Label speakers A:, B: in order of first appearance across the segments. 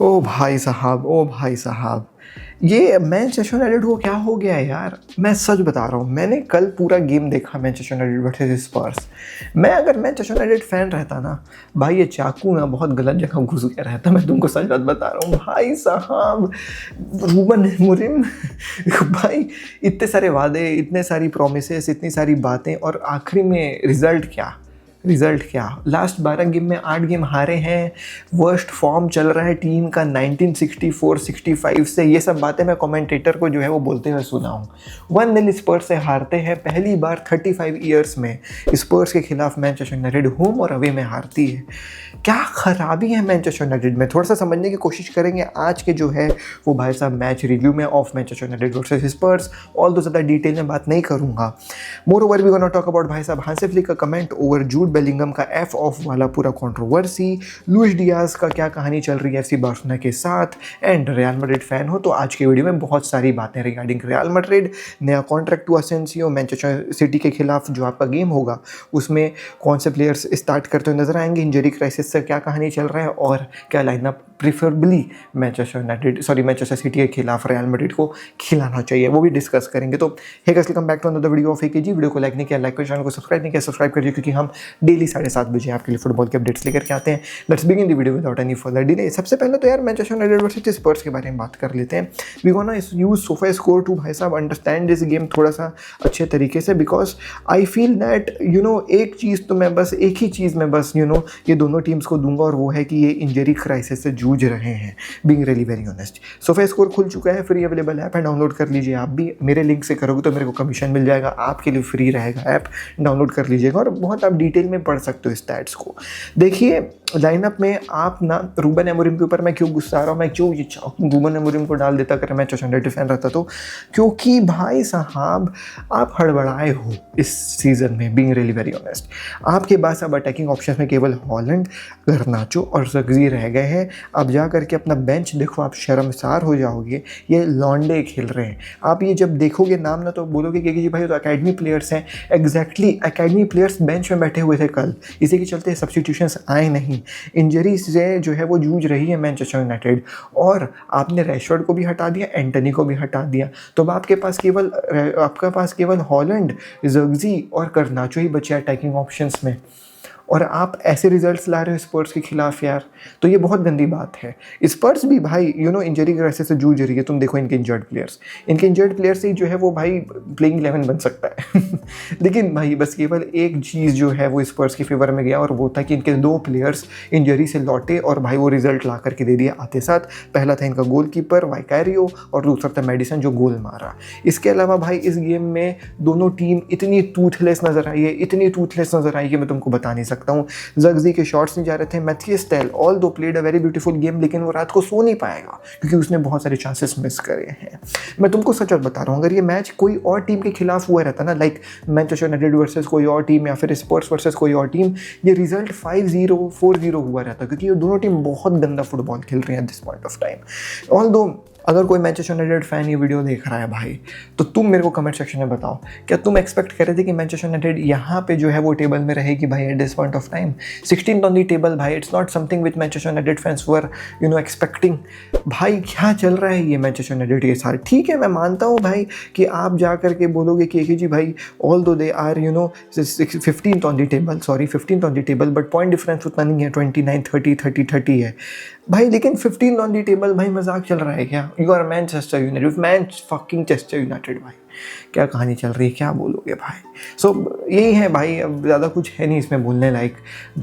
A: ओ भाई साहब, ओ भाई साहब, ये मैनचेस्टर यूनाइटेड को क्या हो गया है यार। मैं सच बता रहा हूँ, मैंने कल पूरा गेम देखा मैनचेस्टर यूनाइटेड वर्सेस स्पर्स। मैं अगर मैनचेस्टर यूनाइटेड फैन रहता ना भाई, ये चाकू ना बहुत गलत जगह घुस गया रहता। मैं तुमको सच बात बता रहा हूँ भाई साहब। रूबन अमोरिम भाई, इतने सारे वादे, इतने सारी प्रोमिसेस, इतनी सारी बातें, और आखिरी में रिजल्ट क्या। लास्ट 12 गेम में 8 गेम हारे हैं। वर्स्ट फॉर्म चल रहा है टीम का 1964-65 से। ये सब बातें मैं कमेंटेटर को जो है वो बोलते हुए सुना हूँ। 1-0 स्पर्स से हारते हैं पहली बार 35 ईयर्स में। स्पर्स के खिलाफ मैनचेस्टर यूनाइटेड होम और अवे में हारती है। क्या खराबी है मैनचेस्टर यूनाइटेड में, थोड़ा सा समझने की कोशिश करेंगे आज के जो है वो भाई साहब मैच रिव्यू में of Manchester United versus Spurs. Although ज़्यादा डिटेल में बात नहीं करूँगा। Moreover we gonna talk about भाई साहब हांसी फ्लिक का कमेंट ओवर जूड बेलिंगम का एफ ऑफ वाला पूरा कंट्रोवर्सी, लुइस डियाज का क्या कहानी चल रही है एफसी बार्सिलोना के साथ, एंड रियल मैड्रिड फैन हो तो आज के वीडियो में बहुत सारी बातें रिगार्डिंग रियल मैड्रिड, नया contract to Asensio, Manchester City के खिलाफ जो आपका गेम होगा उसमें कौन से प्लेयर्स स्टार्ट करते हुए नजर आएंगे, इंजरी क्राइसिस से क्या कहानी चल रहा है, और क्या लाइनअप प्रीफरेबली मैनचेस्टर सिटी के खिलाफ रियल मैड्रिड को खिलाना चाहिए, वो भी डिस्कस करेंगे। तो hey guys, welcome back to another video of AKG. Video को लाइक नहीं किया, लाइक करो, चैनल को सब्सक्राइब नहीं किया, सब्सक्राइब करिए, क्योंकि हम डेली 7:30 बजे आपके लिए फुटबॉल के अपडेट्स लेकर के आते हैं। Let's begin the video without any further delay. सबसे पहले तो यार मैनचेस्टर यूनाइटेड वर्सेस स्पर्स के बारे में बात कर लेते हैं। We gonna use Sofascore to भाई साहब अंडरस्टैंड दिस गेम थोड़ा सा अच्छे तरीके से, बिकॉज आई फील दैट एक चीज़ तो मैं बस एक ही चीज़ में बस ये दोनों टीम्स को दूंगा, और वो है कि ये इंजरी क्राइसिस से जूझ रहे हैं। Being really very honest, sofa score खुल चुका है, फ्री अवेलेबल ऐप है, डाउनलोड कर लीजिए। आप भी मेरे लिंक से करोगे तो मेरे को कमीशन मिल जाएगा, आपके लिए फ्री रहेगा ऐप, डाउनलोड कर लीजिएगा और बहुत आप डिटेल में पढ़ सकते हो स्टैट्स को। देखिए लाइनअप में आप ना रूबन अमोरिम के ऊपर मैं क्यों गुस्सा आ रहा हूँ, मैं क्यों रूबन अमोरिम को डाल देता अगर मैं मैनचेस्टर यूनाइटेड फैन रहता तो, क्योंकि भाई साहब आप हड़बड़ाए हो इस सीज़न में। बीइंग रियली वेरी ऑनेस्ट, आपके पास अब अटैकिंग ऑप्शन में केवल हॉलैंड, गर्नाचो और ज़गज़ी रह गए हैं। अब जा करके अपना बेंच देखो, आप शर्मसार हो जाओगे। ये लॉन्डे खेल रहे हैं। आप ये जब देखोगे नाम ना तो बोलोगे कि जी भाई तो अकेडमी प्लेयर्स हैं। एग्जैक्टली अकेडमी प्लेयर्स बेंच में बैठे हुए थे कल, इसी के चलते सब्स्टिट्यूशंस आए नहीं। इंजरी से जो है वो जूझ रही है मैनचेस्टर यूनाइटेड, और आपने रैशफोर्ड को भी हटा दिया, एंटनी को भी हटा दिया, तो अब आपके पास केवल हॉलैंड, ज़गज़ी और गर्नाचो ही बचे अटैकिंग ऑप्शंस में, और आप ऐसे रिजल्ट्स ला रहे हो स्पर्स के खिलाफ यार, तो ये बहुत गंदी बात है। स्पर्स भी भाई इंजरी क्राइसिस से जूझ रही है। तुम देखो इनके इंजर्ड प्लेयर्स से जो है वो भाई प्लेइंग 11 बन सकता है लेकिन भाई बस केवल एक चीज़ जो है वो स्पर्स के फेवर में गया, और वो था कि इनके 2 प्लेयर्स इंजरी से लौटे और भाई वो रिजल्ट ला करके दे दिया आते साथ। पहला था इनका गोलकीपर वाइकारियो, और दूसरा था मेडिसन जो गोल मारा। इसके अलावा भाई इस गेम में दोनों टीम इतनी टूथलेस नजर आई है कि मैं तुमको बता नहीं सकता हूँ। ज़गज़ी के शॉट्स नहीं जा रहे थे। मैथियस टेल ऑल दो played a very beautiful game, लेकिन वो रात को सो नहीं पाएगा क्योंकि उसने बहुत सारे चांसेस मिस करे हैं। मैं तुमको सच बता रहा हूँ, अगर ये मैच कोई और टीम के खिलाफ हुआ रहता ना, लाइक मैनचेस्टर यूनाइटेड वर्सेस कोई और टीम या फिर स्पर्स वर्सेस कोई और टीम, ये रिजल्ट 5-0 4-0 हुआ रहता, क्योंकि ये दोनों टीम बहुत गंदा फुटबॉल खेल रही हैं eight this point of time. Although अगर कोई मैनचेस्टर यूनाइटेड फैन ये वीडियो देख रहा है भाई, तो तुम मेरे को कमेंट सेक्शन में बताओ, क्या तुम एक्सपेक्ट कर रहे थे कि मैनचेस्टर यूनाइटेड यहाँ पे जो है वो टेबल में रहेगी भाई at this point of time? 16th on the table भाई, it's not something which Manchester United fans were expecting. भाई क्या चल रहा है ये मैनचेस्टर यूनाइटेड के साथ? ठीक है, मैं मानता हूँ भाई कि आप जा करके बोलोगे कि जी भाई although they are 15th on the table, but point difference उतना नहीं है, 29 30 है भाई। लेकिन 15th ऑन द टेबल भाई, मजाक चल रहा है क्या? यू आर मैनचेस्टर यूनाइटेड भाई, क्या कहानी चल रही है, क्या बोलोगे भाई? सो यही है भाई, अब ज़्यादा कुछ है नहीं इसमें बोलने लायक।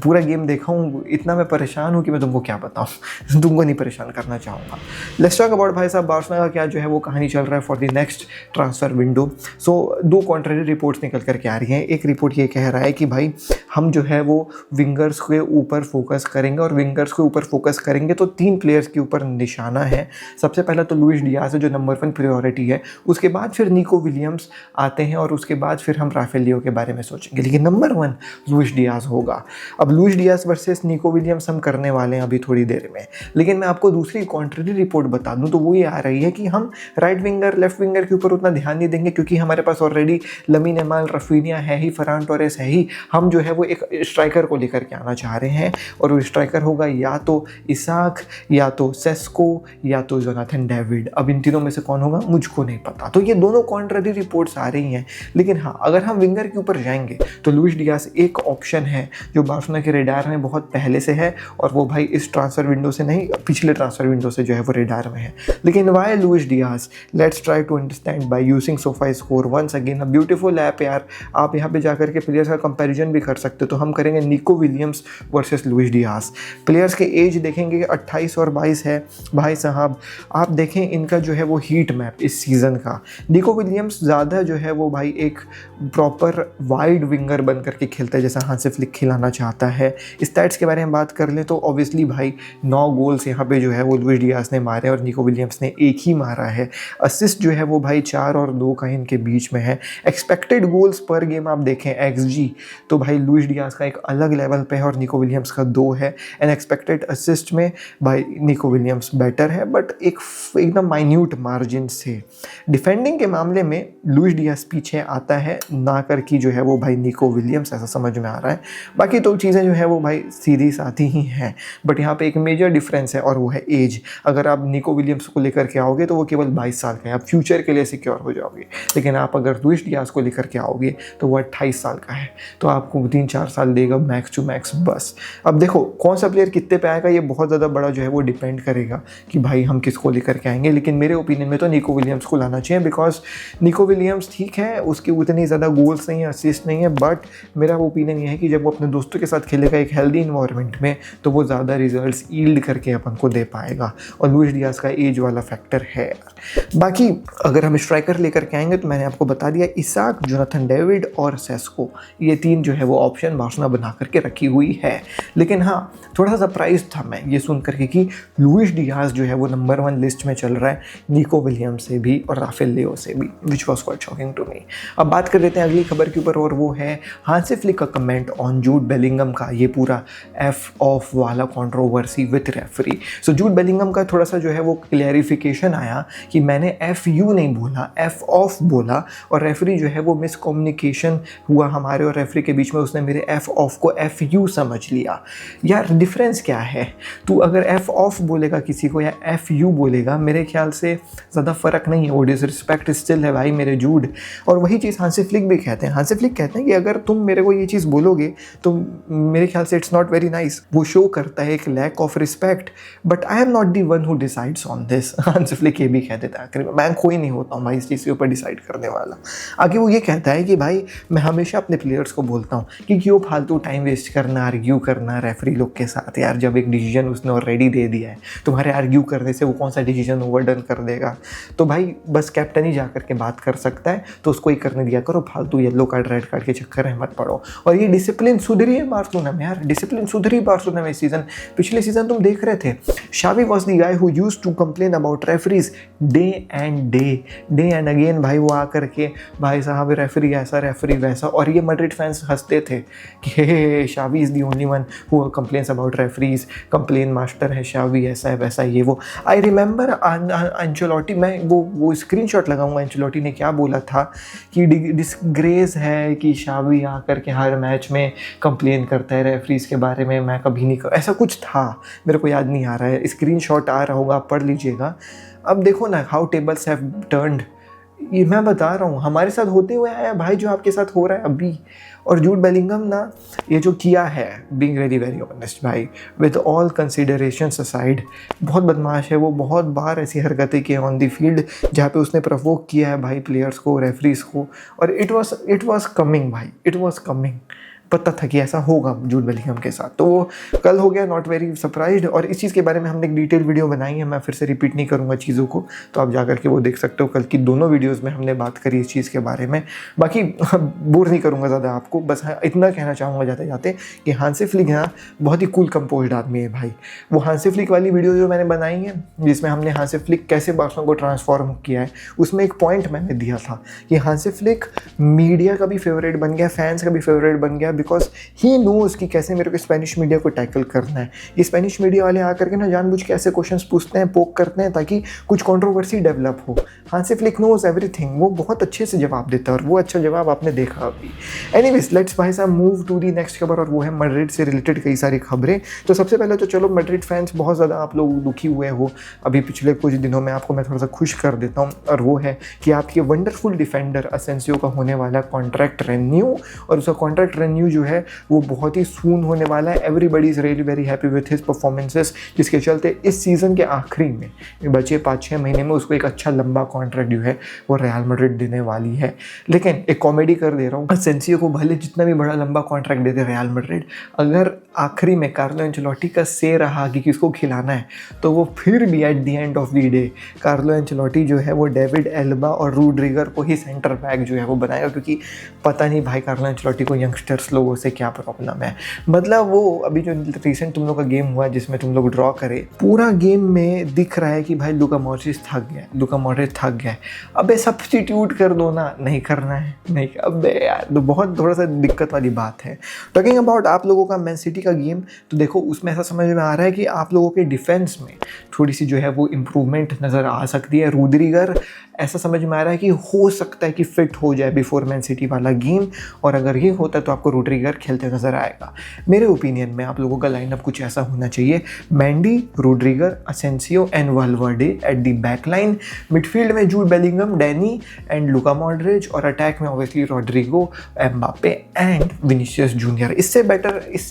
A: पूरा गेम देखा हूँ, इतना मैं परेशान हूँ कि मैं तुमको क्या बताऊँ तुमको नहीं परेशान करना चाहूँगा। लेट्स टॉक अबाउट भाई साहब बार्सिलोना का क्या जो है वो कहानी चल रहा है for the next transfer window. So 2 contrary reports निकल करके आ रही हैं। एक रिपोर्ट ये कह रहा है कि भाई हम जो है वो विंगर्स के ऊपर फोकस करेंगे, और विंगर्स के ऊपर फोकस करेंगे तो 3 प्लेयर्स के ऊपर निशाना है। सबसे पहला तो लुइस डियाज है जो नंबर 1 प्रायोरिटी है, उसके बाद फिर निको विलियम्स आते हैं और उसके बाद फिर हम राफेल लियो के बारे में सोचेंगे। लेकिन नंबर 1 लुइस डियाज होगा। अब Luis Diaz versus Nico Williams हम करने वाले हैं अभी थोड़ी देर में, लेकिन मैं आपको दूसरी कॉन्ट्ररी रिपोर्ट बता दूं तो वो ये आ रही है कि हम राइट विंगर लेफ्ट विंगर के ऊपर उतना ध्यान नहीं देंगे, क्योंकि हमारे पास ऑलरेडी लमीन यमाल, रफीनिया है ही, फरहान टोरेस है ही। हम जो है वो एक स्ट्राइकर को लेकर के आना चाह रहे हैं और वो स्ट्राइकर होगा या तो इसाक, या तो सेस्को, या तो जोनाथन डेविड। अब इन तीनों में से कौन होगा मुझको नहीं पता। तो ये दोनों कॉन्ट्ररी रिपोर्ट्स आ रही हैं। लेकिन हाँ, अगर हम विंगर के ऊपर जाएंगे तो लुइस डियाज एक ऑप्शन है जो बार्सिलोना के रेडार में बहुत पहले से है, और वो भाई इस ट्रांसफर विंडो से नहीं, पिछले ट्रांसफर विंडो से जो है वो रेडार में है। लेकिन why Luis Diaz? Let's try to understand by using Sofascore. Once again a beautiful app यार, आप यहाँ पे जाकर के प्लेयर्स का कंपैरिजन भी कर सकते हो। तो हम करेंगे Nico Williams versus Luis Diaz. Players के एज देखेंगे 28 और 22 है भाई साहब। आप देखें इनका जो है वो हीट मैप इस सीज़न का। निको विलियम्स ज़्यादा जो है वो भाई एक प्रॉपर वाइड विंगर बन करके खेलता है जैसा हांसी फ्लिक खिलाना चाहता है। स्टैट्स के बारे में बात कर लें तो ऑब्वियसली भाई 9 गोल्स यहाँ पे जो है वो लुइस डियाज ने मारे और निको विलियम्स ने एक ही मारा है। असिस्ट जो है वो भाई 4 और 2 का इनके बीच में है। एक्सपेक्टेड गोल्स पर गेम आप देखें XG तो भाई लुइस डियाज का एक अलग लेवल पे है और निको विलियम्स का 2 है। एंड एक्सपेक्टेड असिस्ट में भाई निको विलियम्स बेटर है, बट एकदम माइन्यूट मार्जिन से। डिफेंडिंग के मामले में लुइस डियाज पीछे आता है, ना कर की जो है वो भाई निको विलियम्स, ऐसा समझ में आ रहा है। बाकी तो चीज़ें जो है वो भाई सीधी साधी ही हैं, बट यहाँ पे एक मेजर डिफरेंस है और वो है एज। अगर आप निको विलियम्स को लेकर के आओगे तो वो केवल 22 साल का है, आप फ्यूचर के लिए सिक्योर हो जाओगे। लेकिन आप अगर लुइस डियाज को लेकर के आओगे तो वो 28 साल का है, तो आपको 3-4 साल देगा मैक्स टू मैक्स बस। अब देखो कौन सा प्लेयर कितने पे आएगा, ये बहुत ज़्यादा बड़ा जो है वो डिपेंड करेगा कि भाई हम किसको लेकर के आएंगे। लेकिन मेरे ओपिनियन में तो निको विलियम्स को लाना चाहिए, बिकॉज निको विलियम्स ठीक है, उसकी उतनी ज़्यादा गोल्स नहीं है, असिस्ट नहीं है, बट मेरा ओपिनियन ये है कि जब वो अपने दोस्तों के साथ खेलेगा एक हेल्दी इन्वायरमेंट में तो वो ज़्यादा रिजल्ट्स ईल्ड करके अपन को दे पाएगा। और लुइस डियाज का एज वाला फैक्टर है। बाकी अगर हम स्ट्राइकर लेकर के आएंगे तो मैंने आपको बता दिया, इसाक, जोनाथन डेविड और सेस्को, ये 3 जो है वो ऑप्शन बार्सिलोना बना करके रखी हुई है। लेकिन हाँ, थोड़ा सा सरप्राइज था मैं ये सुन करके कि लुइस डियाज जो है वो नंबर 1 लिस्ट में चल रहा है, निको विलियम्स से भी और राफेल लियो से भी, which was quite shocking to me. अब बात कर लेते हैं अगली खबर के ऊपर, और वो है हांसी फ्लिक का कमेंट ऑन जूड बेलिंगम का, ये पूरा एफ ऑफ वाला controversy with referee. So जूड Bellingham का थोड़ा सा जो है वो क्लैरिफिकेशन आया कि मैंने FU नहीं बोला, एफ ऑफ बोला, और रेफरी जो है वो मिसकम्युनिकेशन हुआ हमारे और रेफरी के बीच में, उसने मेरे एफ ऑफ को FU समझ लिया। यार डिफरेंस क्या है? तू अगर एफ ऑफ बोलेगा किसी को या FU बोलेगा, मेरे ख्याल से ज़्यादा फ़र्क नहीं है, वो डिसरिस्पेक्ट स्टिल है भाई मेरे जूड। और वही चीज़ हांसी फ्लिक भी कहते हैं। हांसी फ्लिक कहते हैं कि अगर तुम मेरे को ये चीज़ बोलोगे तो मेरे ख्याल से इट्स नॉट वेरी नाइस। वो शो करता है एक lack of respect, but I am not the one who decides on this. Hansi Flick ये भी कह देता है, मैं कोई नहीं होता हूँ भाई इस चीज़ के ऊपर डिसाइड करने वाला। आगे वो ये कहता है कि भाई मैं हमेशा अपने प्लेयर्स को बोलता हूँ कि क्यों फालतू टाइम वेस्ट करना, आर्ग्यू करना रेफरी लोग के साथ। यार जब एक डिसीजन उसने ऑलरेडी दे दिया है, तुम्हारे आर्ग्यू करने से वो कौन सा डिसीजन ओवरडन कर देगा। तो भाई बस कैप्टन ही जा करके बात कर सकता है, तो उसको ही करने दिया करो, फालतू येलो कार्ड रेड कार्ड के चक्कर में मत पड़ो। और ये डिसिप्लिन सुधरी है बार्सिलोना में यार, डिसिप्लिन सुधरी बार्सिलोना में इस सीजन। पिछले सीजन तुम देख रहे थे, Xavi was the guy who used to complain about referees day and again. भाई वो आकर के भाई साहब रेफरी ऐसा रेफरी वैसा, और ये मैड्रिड फैंस हंसते थे कि hey Xavi is the only one who complains about referees, complain master है शावी, ऐसा है वैसा ये वो। आई रिमेंबर एंचेलोटी, मैं वो स्क्रीनशॉट लगाऊंगा, एंचेलोटी ने क्या बोला था कि डिस्ग्रेस है कि शावी आकर के हर मैच में कंप्लेन करता है रेफरीज के बारे में, मैं कभी नहीं ऐसा कुछ था, मेरे को याद नहीं आ रहा है, स्क्रीनशॉट आ रहा होगा, आप पढ़ लीजिएगा। अब देखो ना हाउ टेबल्स हैव टर्न्ड, ये मैं बता रहा हूँ हमारे साथ होते हुए आया भाई, जो आपके साथ हो रहा है अभी। और जूड बेलिंगम ना ये जो किया है, बीइंग वेरी वेरी ऑनेस्ट भाई, विद ऑल कंसिडरेशंस असाइड, बहुत बदमाश है वो। बहुत बार ऐसी हरकतें की ऑन द फील्ड जहाँ पे उसने प्रोवोक किया है भाई प्लेयर्स को, रेफरीज को, और इट वाज कमिंग भाई, इट वाज कमिंग। पता था कि ऐसा होगा जूड बेलिंगहम के साथ। तो वो कल हो गया, नॉट वेरी सरप्राइज्ड। और इस चीज़ के बारे में हमने एक डिटेल वीडियो बनाई है, मैं फिर से रिपीट नहीं करूँगा चीज़ों को, तो आप जाकर के वो देख सकते हो। कल की दोनों वीडियोज़ में हमने बात करी इस चीज़ के बारे में। बाकी बोर नहीं करूँगा ज़्यादा आपको, बस हाँ इतना कहना चाहूँगा जाते जाते कि हांसी फ्लिक ना बहुत ही कूल कंपोज्ड आदमी है भाई। वो हांसी फ्लिक वाली वीडियो जो मैंने बनाई है जिसमें हमने हांसी फ्लिक कैसे बार्सा को ट्रांसफॉर्म किया है, उसमें एक पॉइंट मैंने दिया था कि हांसी फ्लिक मीडिया का भी फेवरेट बन गया, फैंस का भी फेवरेट बन गया, बिकॉज ही नोज़ कि कैसे मेरे को स्पेनिश मीडिया को टैकल करना है। ये स्पेनिश मीडिया वाले आकर के ना जानबूझ के ऐसे क्वेश्चंस पूछते हैं, पोक करते हैं ताकि कुछ कंट्रोवर्सी डेवलप हो। हांसी फ्लिक नोज़ एवरीथिंग, वो बहुत अच्छे से जवाब देता है और वो अच्छा जवाब आपने देखा अभी। एनीवेज लेट्स भाई साहब मूव टू दी नेक्स्ट खबर, और वो है मैड्रिड से रिलेटेड कई सारी खबरें। तो सबसे पहले तो चलो मैड्रिड फैंस बहुत ज़्यादा आप लोग दुखी हुए हो अभी पिछले कुछ दिनों में, आपको मैं थोड़ा सा खुश कर देता हूँ, और वो है कि आपके वंडरफुल डिफेंडर असेंसियो का होने वाला कॉन्ट्रैक्ट रेन्यू, और उसका कॉन्ट्रैक्ट रेन्यू जो है वो बहुत ही सून होने वाला है। Everybody is really very happy with his performances, जिसके चलते इस सीज़न के आखिरी में बचे 5-6 महीने में उसको एक अच्छा लंबा कॉन्ट्रैक्ट जो है वो रियल मैड्रिड देने वाली है। लेकिन एक कॉमेडी कर दे रहा हूँ, असेंसियो को भले जितना भी बड़ा लंबा कॉन्ट्रैक्ट दे दे रियल मैड्रिड, अगर आखिरी में कार्लो एंचेलोटी का से रहा कि किसको खिलाना है, तो वो फिर भी at the end of the day Carlo Ancelotti जो है वो डेविड एल्बा और रूड्रिगर को ही सेंटर बैक जो है वो बनाएगा, क्योंकि पता नहीं भाई कार्लो एंचेलोटी को यंगस्टर्स लोगों से क्या प्रॉब्लम है। मतलब वो अभी जो रिसेंट तुम लोग का गेम हुआ जिसमें तुम लोग ड्रॉ करे, पूरा गेम में दिख रहा है कि भाई लुका मॉड्रिच थक गया, लुका मॉड्रिच थक गया है, अबे सब्स्टिट्यूट कर दो ना, नहीं करना है, नहीं, अबे यार तो बहुत थोड़ा सा दिक्कत वाली बात है। टॉकिंग अबाउट आप लोगों का मैन सिटी का गेम, तो देखो उसमें ऐसा समझ में आ रहा है कि आप लोगों के डिफेंस में थोड़ी सी जो है वो इम्प्रूवमेंट नज़र आ सकती है। रूड्रिगर ऐसा समझ में आ रहा है कि हो सकता है कि फिट हो जाए बिफोर मैन सिटी वाला गेम, और अगर ये होता है तो आपको रूड्रिगर खेलते नज़र आएगा। मेरे ओपिनियन में आप लोगों का लाइनअप कुछ ऐसा होना चाहिए, Mendy, Rudiger, Asensio and Valverde at the back line, midfield में Jude Bellingham, Dani and Luka Modric, और अटैक में obviously Rodrygo, Mbappe and Vinicius Junior. इससे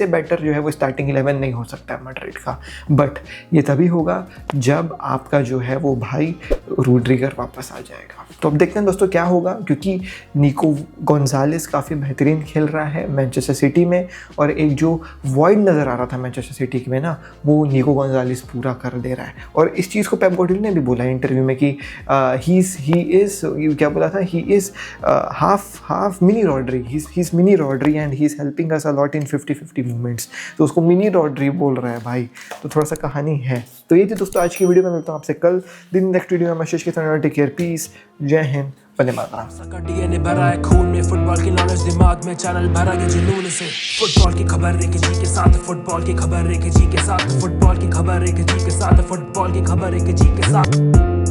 A: बेटर जो है वो स्टार्टिंग 11 नहीं हो सकता है मैड्रिड का, बट ये तभी होगा जब आपका जो है वो भाई रूड्रिगर वापस आ जाएगा। तो अब देखते हैं दोस्तों क्या होगा, क्योंकि निको गोंजालेस काफ़ी बेहतरीन खेल रहा है मैनचेस्टर सिटी में, और एक जो वॉइड नज़र आ रहा था मैनचेस्टर सिटी में ना, वो निको गोंजालेस पूरा कर दे रहा है। और इस चीज़ को पेप गार्डियोला ने भी बोला इंटरव्यू में कि ही इज़ क्या बोला था, he is half mini Rodri, he is mini Rodri and he is helping us a lot in 50-50 movements. तो उसको मिनी रॉड्री बोल रहा है भाई, तो थोड़ा सा कहानी है। तो ये थी दोस्तों आज की वीडियो में, मिलता हूँ आपसे कल दिन नेक्स्ट वीडियो में। मैसेज के साथ टेक केयर, पीस, जय हिंद, वंदे मातरम।
B: डीएनए भरा है खून में, फुटबॉल की नॉलेज दिमाग में, चैनल भरा के जुनून से। फुटबॉल की खबर एक जी के साथ, फुटबॉल की खबर एक जी के साथ, फुटबॉल की खबर एक जी के साथ, फुटबॉल की खबर एक जी के साथ।